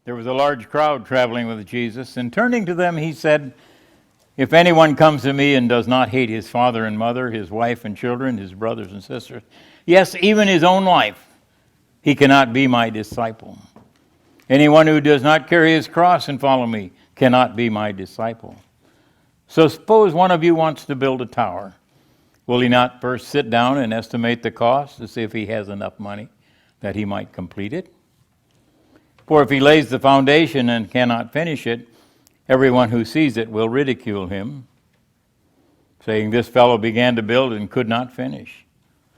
There was a large crowd traveling with Jesus, and turning to them, he said, "If anyone comes to me and does not hate his father and mother, his wife and children, his brothers and sisters, yes, even his own life, he cannot be my disciple. Anyone who does not carry his cross and follow me cannot be my disciple. So suppose one of you wants to build a tower. Will he not first sit down and estimate the cost to see if he has enough money that he might complete it? For if he lays the foundation and cannot finish it, everyone who sees it will ridicule him, saying, 'This fellow began to build and could not finish.'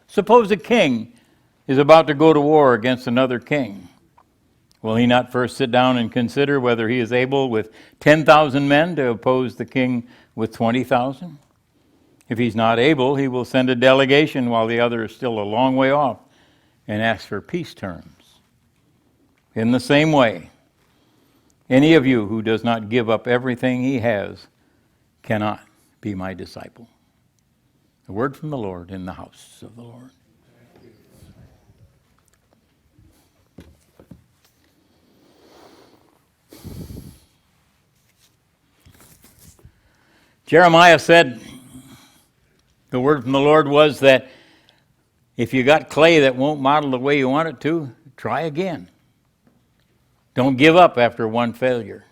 Suppose a king is about to go to war against another king. Will he not first sit down and consider whether he is able with 10,000 men to oppose the king with 20,000? If he's not able, he will send a delegation while the other is still a long way off and ask for peace terms. In the same way, any of you who does not give up everything he has cannot be my disciple." A word from the Lord in the house of the Lord. Jeremiah said, the word from the Lord was that if you got clay that won't model the way you want it to, try again. Don't give up after one failure.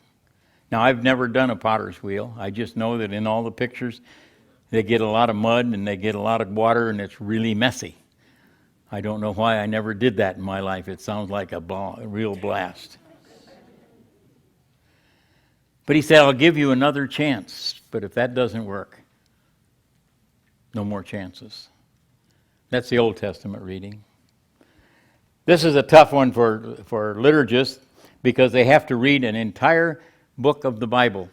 Now, I've never done a potter's wheel. I just know that in all the pictures, they get a lot of mud and they get a lot of water and it's really messy. I don't know why I never did that in my life. It sounds like a real blast. But he said, "I'll give you another chance. But if that doesn't work, no more chances." That's the Old Testament reading. This is a tough one for liturgists because they have to read an entire book of the Bible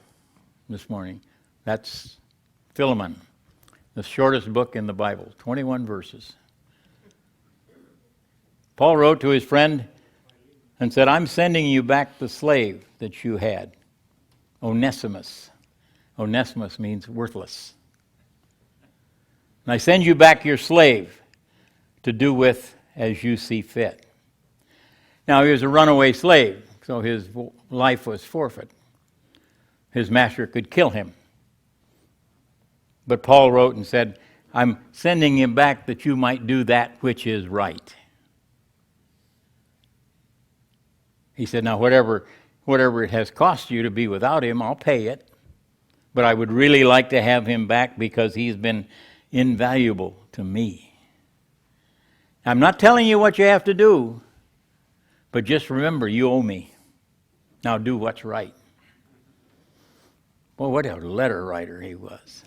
this morning. That's Philemon, the shortest book in the Bible, 21 verses. Paul wrote to his friend and said, "I'm sending you back the slave that you had, Onesimus." Onesimus means worthless. "And I send you back your slave to do with as you see fit." Now, he was a runaway slave, so his life was forfeit. His master could kill him. But Paul wrote and said, "I'm sending him back that you might do that which is right." He said, "Now, whatever it has cost you to be without him, I'll pay it. But I would really like to have him back because he's been invaluable to me. I'm not telling you what you have to do, but just remember, you owe me. Now do what's right." Boy, what a letter writer he was.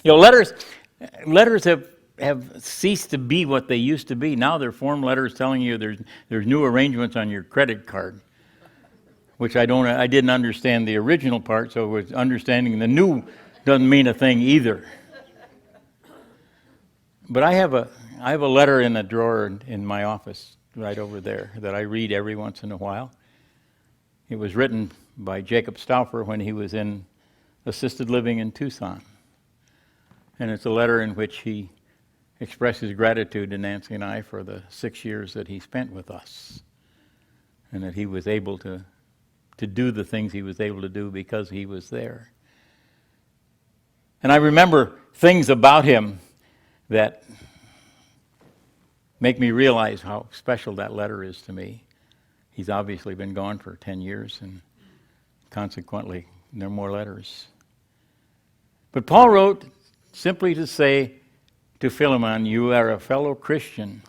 You know, letters have ceased to be what they used to be. Now they're form letters telling you there's new arrangements on your credit card, which I didn't understand the original part, so it was understanding the new doesn't mean a thing either. But I have a letter in a drawer in my office right over there that I read every once in a while. It was written by Jacob Stauffer when he was in assisted living in Tucson. And it's a letter in which he expresses gratitude to Nancy and I for the 6 years that he spent with us, and that he was able to do the things he was able to do because he was there. And I remember things about him that make me realize how special that letter is to me. He's obviously been gone for 10 years, and consequently, no more letters. But Paul wrote simply to say to Philemon, "You are a fellow Christian,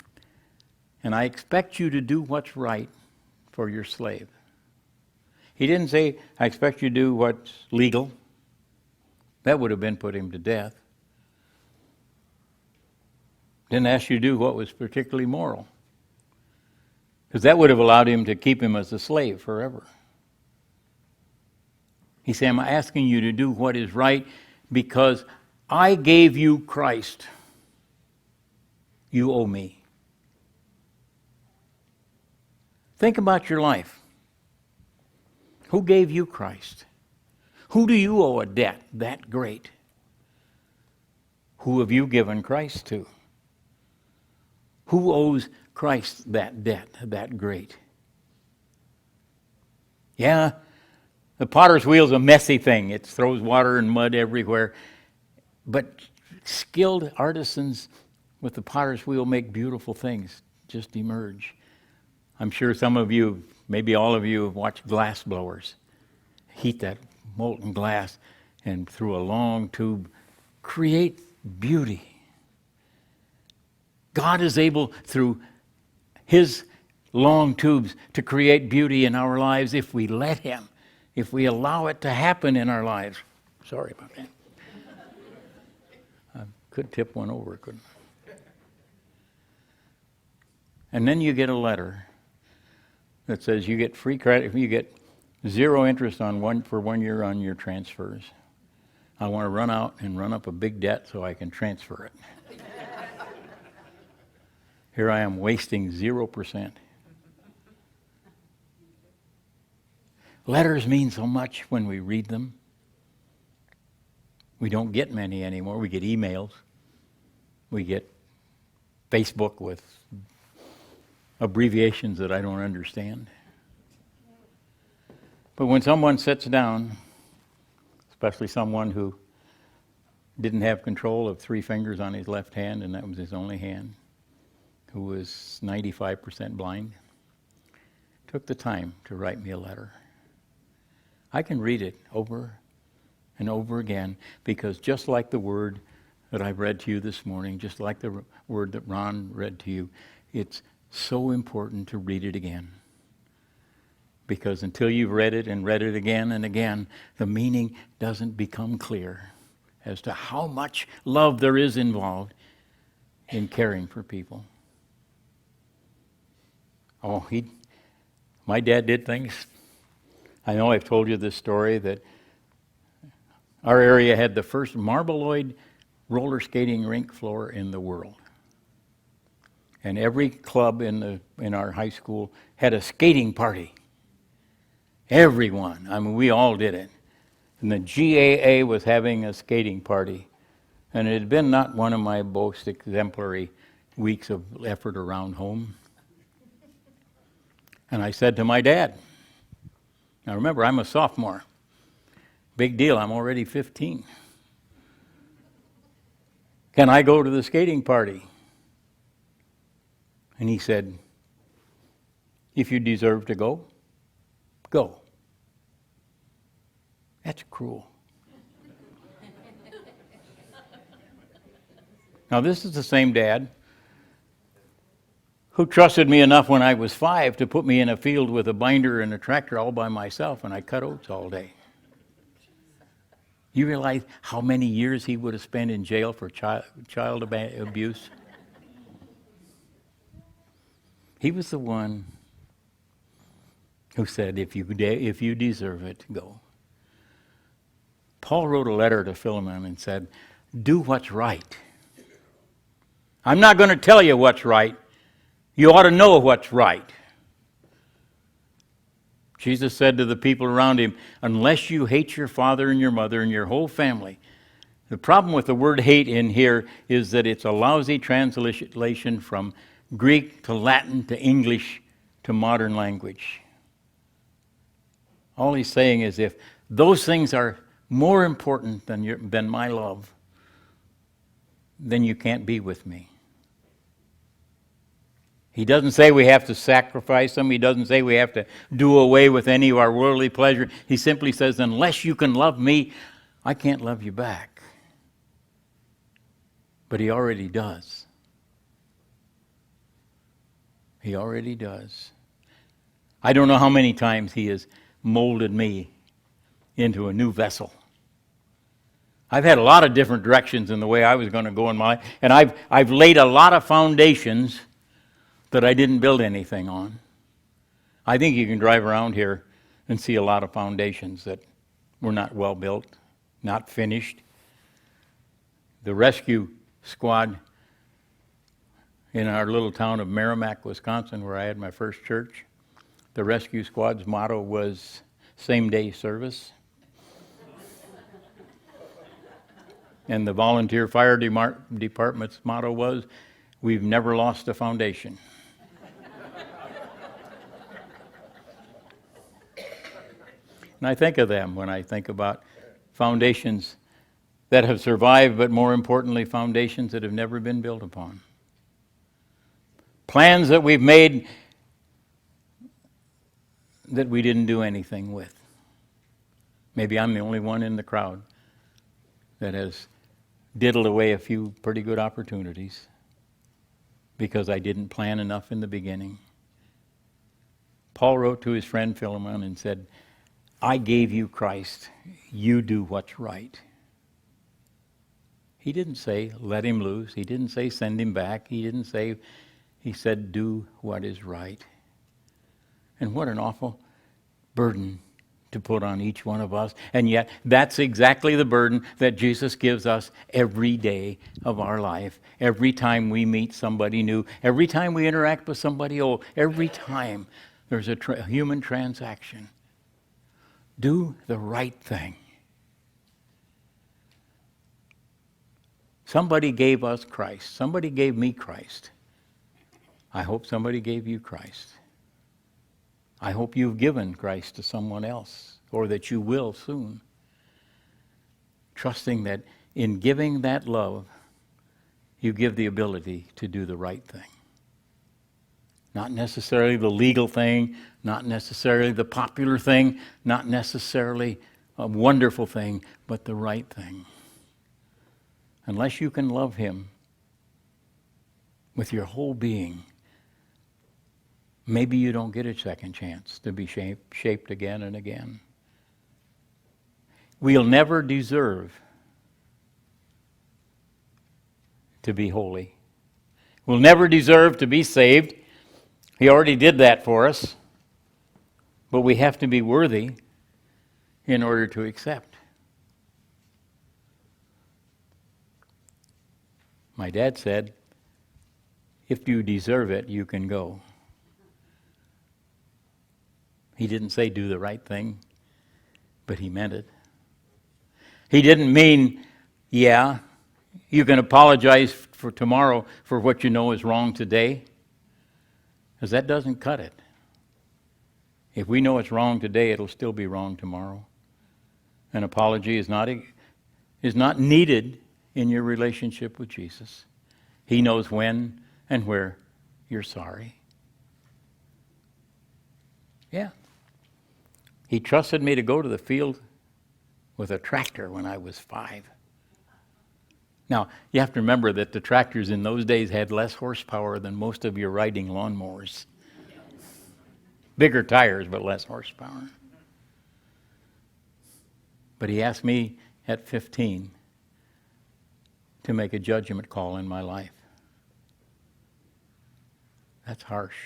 and I expect you to do what's right for your slave." He didn't say, "I expect you to do what's legal." That would have been put him to death. Didn't ask you to do what was particularly moral, because that would have allowed him to keep him as a slave forever. He said, "I'm asking you to do what is right because I gave you Christ. You owe me." Think about your life. Who gave you Christ? Who do you owe a debt that great? Who have you given Christ to? Who owes Christ that debt that great? Yeah, the potter's wheel is a messy thing. It throws water and mud everywhere. But skilled artisans with the potter's wheel make beautiful things just emerge. I'm sure some of you, maybe all of you, have watched glass blowers heat that molten glass and through a long tube create beauty. God is able, through His long tubes, to create beauty in our lives if we let Him, if we allow it to happen in our lives. Sorry about that. I could tip one over, couldn't I? And then you get a letter that says you get free credit, you get zero interest for 1 year on your transfers. I want to run out and run up a big debt so I can transfer it. Here I am wasting 0%. Letters mean so much when we read them. We don't get many anymore. We get emails. We get Facebook with abbreviations that I don't understand. But when someone sits down, especially someone who didn't have control of 3 fingers on his left hand, and that was his only hand, who was 95% blind, took the time to write me a letter. I can read it over and over again, because just like the word that I've read to you this morning, just like the word that Ron read to you, it's so important to read it again. Because until you've read it and read it again and again, the meaning doesn't become clear as to how much love there is involved in caring for people. Oh, my dad did things. I know I've told you this story, that our area had the first marbleoid roller skating rink floor in the world. And every club in our high school had a skating party. Everyone. I mean, we all did it. And the GAA was having a skating party. And it had been not one of my most exemplary weeks of effort around home. And I said to my dad, now remember, I'm a sophomore. Big deal, I'm already 15. Can I go to the skating party? And he said, if you deserve to go, go. That's cruel. Now, this is the same dad who trusted me enough when I was 5 to put me in a field with a binder and a tractor all by myself, and I cut oats all day. You realize how many years he would have spent in jail for child abuse? He was the one who said, if you deserve it, go. Paul wrote a letter to Philemon and said, do what's right. I'm not going to tell you what's right. You ought to know what's right. Jesus said to the people around him, unless you hate your father and your mother and your whole family. The problem with the word hate in here is that it's a lousy translation from Greek to Latin to English to modern language. All he's saying is, if those things are more important than my love, then you can't be with me. He doesn't say we have to sacrifice them. He doesn't say we have to do away with any of our worldly pleasure. He simply says, unless you can love me, I can't love you back. But he already does. He already does. I don't know how many times he has molded me into a new vessel. I've had a lot of different directions in the way I was going to go in my life, and I've laid a lot of foundations that I didn't build anything on. I think you can drive around here and see a lot of foundations that were not well built, not finished. The rescue squad in our little town of Merrimack, Wisconsin, where I had my first church, the rescue squad's motto was same-day service. And the volunteer fire department's motto was, we've never lost a foundation. And I think of them when I think about foundations that have survived, but more importantly, foundations that have never been built upon. Plans that we've made that we didn't do anything with. Maybe I'm the only one in the crowd that has diddled away a few pretty good opportunities because I didn't plan enough in the beginning. Paul wrote to his friend Philemon and said, I gave you Christ. You do what's right. He didn't say, let him loose. He didn't say, send him back. He said, do what is right. And what an awful burden to put on each one of us. And yet, that's exactly the burden that Jesus gives us every day of our life. Every time we meet somebody new, every time we interact with somebody old, every time there's a human transaction. Do the right thing. Somebody gave us Christ. Somebody gave me Christ. I hope somebody gave you Christ. I hope you've given Christ to someone else, or that you will soon. Trusting that in giving that love, you give the ability to do the right thing. Not necessarily the legal thing, not necessarily the popular thing, not necessarily a wonderful thing, but the right thing. Unless you can love him with your whole being, maybe you don't get a second chance to be shaped again and again. We'll never deserve to be holy. We'll never deserve to be saved. He already did that for us. But we have to be worthy in order to accept. My dad said, if you deserve it, you can go. He didn't say do the right thing, but he meant it. He didn't mean, yeah, you can apologize for tomorrow for what you know is wrong today, because that doesn't cut it. If we know it's wrong today, it'll still be wrong tomorrow. An apology is not needed in your relationship with Jesus. He knows when and where you're sorry. Yeah. He trusted me to go to the field with a tractor when I was 5. Now, you have to remember that the tractors in those days had less horsepower than most of your riding lawnmowers. Bigger tires, but less horsepower. But he asked me at 15 to make a judgment call in my life. That's harsh.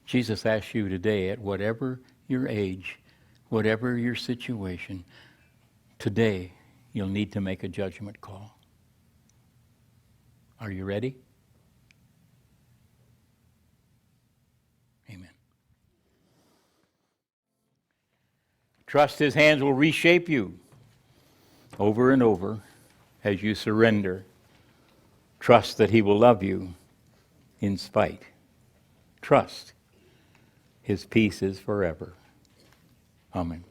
Jesus asks you today, at whatever your age, whatever your situation, today you'll need to make a judgment call. Are you ready? Amen. Trust his hands will reshape you over and over as you surrender. Trust that he will love you in spite. Trust his peace is forever. Amen.